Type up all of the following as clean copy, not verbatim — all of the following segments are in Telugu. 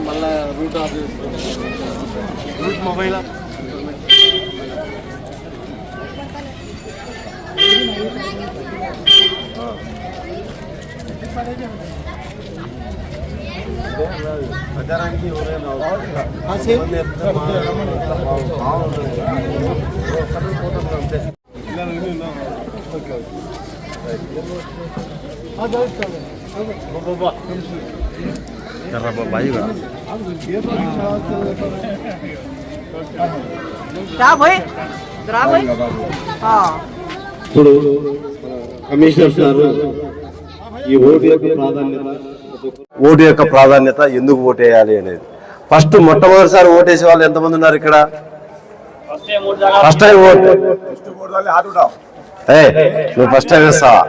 మళ్ళా రూట్ మొబైల్ ప్రచారానికి ఇప్పుడు కమిషనర్ సార్ ఈ ఓటు యొక్క ప్రాధాన్యత ఎందుకు ఓటు వేయాలి అనేది ఫస్ట్ మొట్టమొదటిసారి ఓటు వేసే వాళ్ళు ఎంతమంది ఉన్నారు ఇక్కడ? ఫస్ట్ టైం ఓటు నువ్వు ఫస్ట్ టైం వేస్తావా?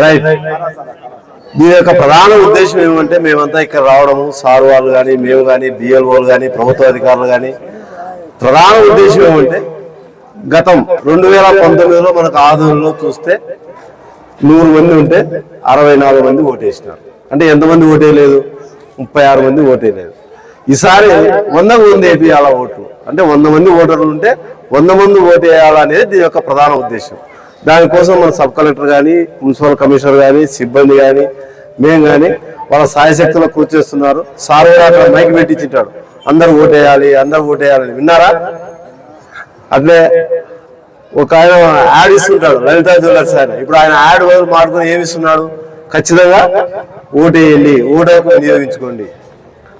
రైట్. దీని యొక్క ప్రధాన ఉద్దేశం ఏమంటే మేమంతా ఇక్కడ రావడము, సార్ వాళ్ళు కానీ మేము కానీ బిఎల్ఓలు కానీ ప్రభుత్వ అధికారులు కానీ ప్రధాన ఉద్దేశం ఏమంటే గతం 2019లో మనకు ఆధునంలో చూస్తే 100 మంది ఉంటే 64 మంది ఓటేసినారు. అంటే ఎంతమంది ఓటేయలేదు? 36 మంది ఓటేయలేదు. ఈసారి 100 మంది వేయాల ఓట్లు, అంటే 100 మంది ఓటర్లు ఉంటే 100 మంది ఓటేయాలనేది దీని యొక్క ప్రధాన ఉద్దేశం. దానికోసం మన సబ్ కలెక్టర్ కానీ మున్సిపల్ కమిషనర్ కానీ సిబ్బంది కానీ మేము కానీ వాళ్ళ సాయశక్తులు కృషి చేస్తున్నారు. సార్ కూడా అక్కడ మైక్ పెట్టించుంటాడు, అందరూ ఓటేయాలి అందరూ ఓటేయాలని. విన్నారా? అట్లే ఒక ఆయన యాడ్ ఇస్తుంటాడు, లలితా జ్యువెలర్స్ ఆయన. ఇప్పుడు ఆయన యాడ్ వరకు మాడుకొని ఏమి ఇస్తున్నాడు? ఖచ్చితంగా ఓటేయండి, ఓటేకు వినియోగించుకోండి.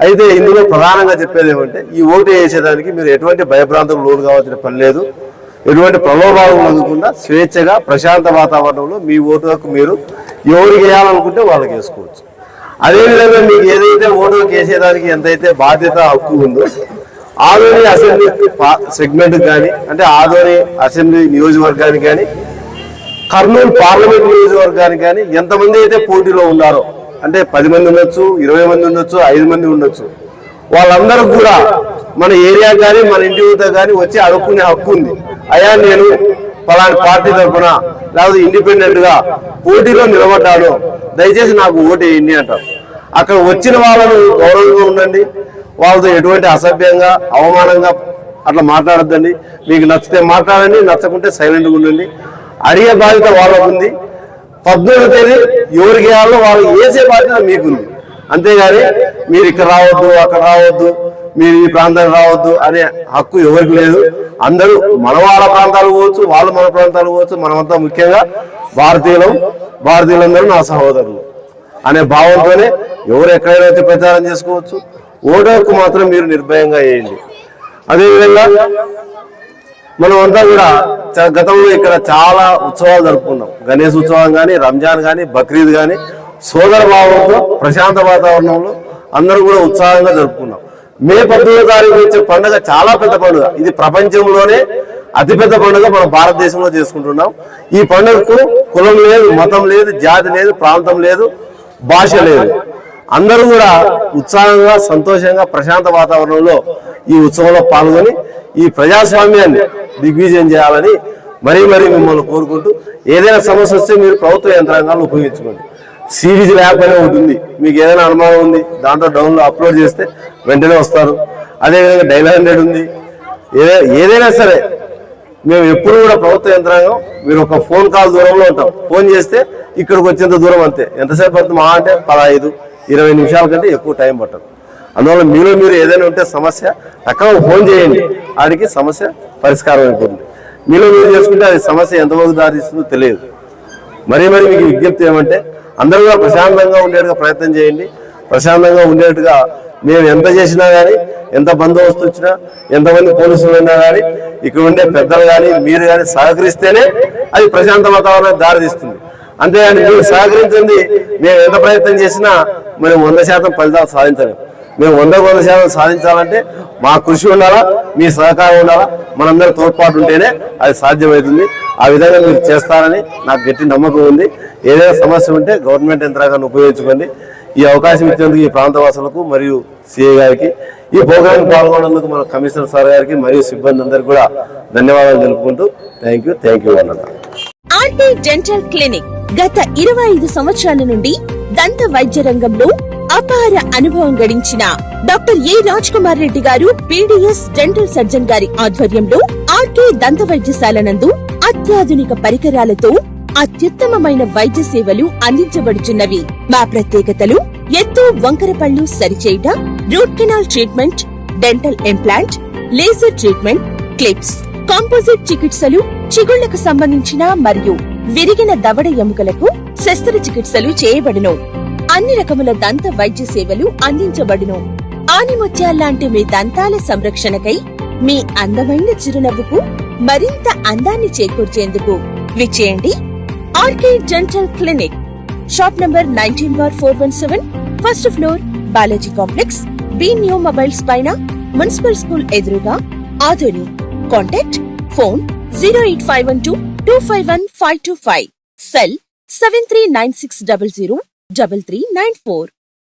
అయితే ఇందులో ప్రధానంగా చెప్పేది ఏమంటే ఈ ఓటు వేసేదానికి మీరు ఎటువంటి భయభ్రాంతులకు లోను కావాల్సిన పని లేదు. ఎటువంటి ప్రలోభాలు పొందకుండా స్వేచ్ఛగా ప్రశాంత వాతావరణంలో మీ ఓటుకు మీరు ఎవరికి వేయాలనుకుంటే వాళ్ళకి వేసుకోవచ్చు. అదేవిధంగా మీకు ఏదైతే ఓటుకు వేసేదానికి ఎంతైతే బాధ్యత హక్కు ఉందో ఆదోని అసెంబ్లీ సెగ్మెంట్ కానీ, అంటే ఆదోని అసెంబ్లీ నియోజకవర్గానికి కానీ కర్నూలు పార్లమెంట్ నియోజకవర్గానికి కానీ ఎంతమంది అయితే పోటీలో ఉన్నారో, అంటే 10 మంది ఉండొచ్చు, 20 మంది ఉండొచ్చు, 5 మంది ఉండొచ్చు, వాళ్ళందరూ కూడా మన ఏరియా కానీ మన ఇంటి యువత కానీ వచ్చి అడుక్కునే హక్కు ఉంది. అయ్యా నేను పలాని పార్టీ తరఫున లేకపోతే ఇండిపెండెంట్ గా పోటీలో నిలబడ్డాను, దయచేసి నాకు ఓటు వేయండి అంటారు. అక్కడ వచ్చిన వాళ్ళను గౌరవంగా ఉండండి, వాళ్ళతో ఎటువంటి అసభ్యంగా అవమానంగా అట్లా మాట్లాడద్దండి. మీకు నచ్చితే మాట్లాడండి, నచ్చకుంటే సైలెంట్గా ఉండండి. అడిగే బాధ్యత వాళ్ళకు ఉంది. 14వ తేదీ ఎవరికి వేయాలో వాళ్ళు వేసే బాధ్యత మీకుంది. అంతేగాని మీరు ఇక్కడ రావద్దు, అక్కడ రావద్దు, మీరు ఈ ప్రాంతానికి రావద్దు అనే హక్కు ఎవరికి లేదు. అందరూ మన వాళ్ళ ప్రాంతాలు పోవచ్చు, వాళ్ళు మన ప్రాంతాలు పోవచ్చు. మనమంతా ముఖ్యంగా భారతీయులందరూ నా సహోదరులు అనే భావంతోనే ఎవరు ఎక్కడైనా వచ్చి ప్రచారం చేసుకోవచ్చు. ఓటు హక్కు మాత్రం మీరు నిర్భయంగా వేయండి. అదేవిధంగా మనమంతా కూడా గతంలో ఇక్కడ చాలా ఉత్సవాలు జరుపుకున్నాం. గణేష్ ఉత్సవం కానీ, రంజాన్ కానీ, బక్రీద్ కానీ సోదర భావంతో ప్రశాంత వాతావరణంలో అందరూ కూడా ఉత్సాహంగా జరుపుకున్నాం. మే 18వ తారీఖు వచ్చే పండుగ చాలా పెద్ద పండుగ. ఇది ప్రపంచంలోనే అతిపెద్ద పండుగ మన భారతదేశంలో చేసుకుంటున్నాం. ఈ పండుగకు కులం లేదు, మతం లేదు, జాతి లేదు, ప్రాంతం లేదు, భాష లేదు. అందరూ కూడా ఉత్సాహంగా సంతోషంగా ప్రశాంత వాతావరణంలో ఈ ఉత్సవంలో పాల్గొని ఈ ప్రజాస్వామ్యాన్ని దిగ్విజయం చేయాలని మరీ మిమ్మల్ని కోరుకుంటూ, ఏదైనా సమస్య వస్తే మీరు ప్రభుత్వ యంత్రాంగాలను ఉపయోగించుకోండి. సివిజి యాప్ అనే ఒకటి ఉంది. మీకు ఏదైనా అనుమానం ఉంది దాంట్లో డౌన్లోడ్ అప్లోడ్ చేస్తే వెంటనే వస్తారు. అదేవిధంగా డైల్ 100 ఉంది. ఏదైనా సరే మేము ఎప్పుడు కూడా ప్రభుత్వ యంత్రాంగం, మీరు ఒక ఫోన్ కాల్ దూరంలో ఉంటాం, ఫోన్ చేస్తే ఇక్కడికి వచ్చేంత దూరం అంతే. ఎంతసేపు పడుతుంది? మా అంటే 15-20 నిమిషాల కంటే ఎక్కువ టైం పట్టదు. అందువల్ల మీరు ఏదైనా ఉంటే సమస్య చక్కగా ఫోన్ చేయండి, వాడికి సమస్య పరిష్కారం అయిపోతుంది. మీరు చేసుకుంటే అది సమస్య ఎంతవరకు దారిస్తుందో తెలియదు. మరీ మీకు విజ్ఞప్తి ఏమంటే అందరూ కూడా ప్రశాంతంగా ఉండేట్టుగా ప్రయత్నం చేయండి. ప్రశాంతంగా ఉండేట్టుగా మేము ఎంత చేసినా కానీ, ఎంత బందోబస్తు వచ్చినా, ఎంతమంది పోలీసులు ఉన్నా కానీ, ఇక్కడ ఉండే పెద్దలు కానీ మీరు కానీ సహకరిస్తేనే అది ప్రశాంత వాతావరణానికి దారితీస్తుంది. అంతేగాని మీరు సహకరించండి, మేము ఎంత ప్రయత్నం చేసినా మనం 100% ఫలితాలు సాధించలేము. మేము 100% సాధించాలంటే మా కృషి ఉండాలా, మీ సహకారం ఉండాలా, మనందరి తోడ్పాటు ఉంటేనే అది సాధ్యమవుతుంది. ఆ విధంగా మీరు చేస్తారని నాకు గట్టి నమ్మకం ఉంది. ఏదైనా సమస్య ఉంటే గవర్నమెంట్ యంత్రాంగాన్ని ఉపయోగించుకోండి. ఈ అవకాశం ఇచ్చేందుకు ఈ ప్రాంతవాసులకు మరియు సిఐ గారికి, ఈ ప్రోగ్రాం పాల్గొనేందుకు మన కమిషనర్ సార్ గారికి మరియు సిబ్బంది అందరికీ కూడా ధన్యవాదాలు తెలుపుకుంటూ థ్యాంక్ యూ అన్నమాట. ఆర్టీ డెంటల్ క్లినిక్ గత 25 సంవత్సరాల నుండి దంత వైద్య రంగంలో అపార అనుభవం గడించిన డాక్టర్ ఏ రాజ్ కుమార్ రెడ్డి గారు పీడీఎస్ డెంటల్ సర్జన్ గారి ఆధ్వర్యంలో ఆర్కే దంత వైద్యశాల నందు అత్యాధునిక పరికరాలతో అత్యుత్తమమైన వైద్య సేవలు అందించబడుచున్నవి. మా ప్రత్యేకతలు ఎత్తు వంకర పళ్ళు సరిచేయుట, root canal treatment, dental implant, laser treatment, clips, composite చికిత్సలు, చిగుళ్లకు సంబంధించిన మరియు విరిగిన దవడ ఎముకలకు శస్త్రచికిత్సలు చేయబడును. అన్ని రకముల దంత వైద్య సేవలు అందించబడును. ఆనిముత్యాల్లాంటి మీ దంతాల సంరక్షణకై మీ అందమైన చిరునవ్వుకు మరింత అందాన్ని చేకూర్చేందుకు విచ్చేయండి RK dental clinic. Shop number 19/417, first floor, Balaji complex, B new mobiles పైన, మున్సిపల్ స్కూల్ ఎదురుగా, ఆదోని. Contact phone 08512251525, cell 7396003394.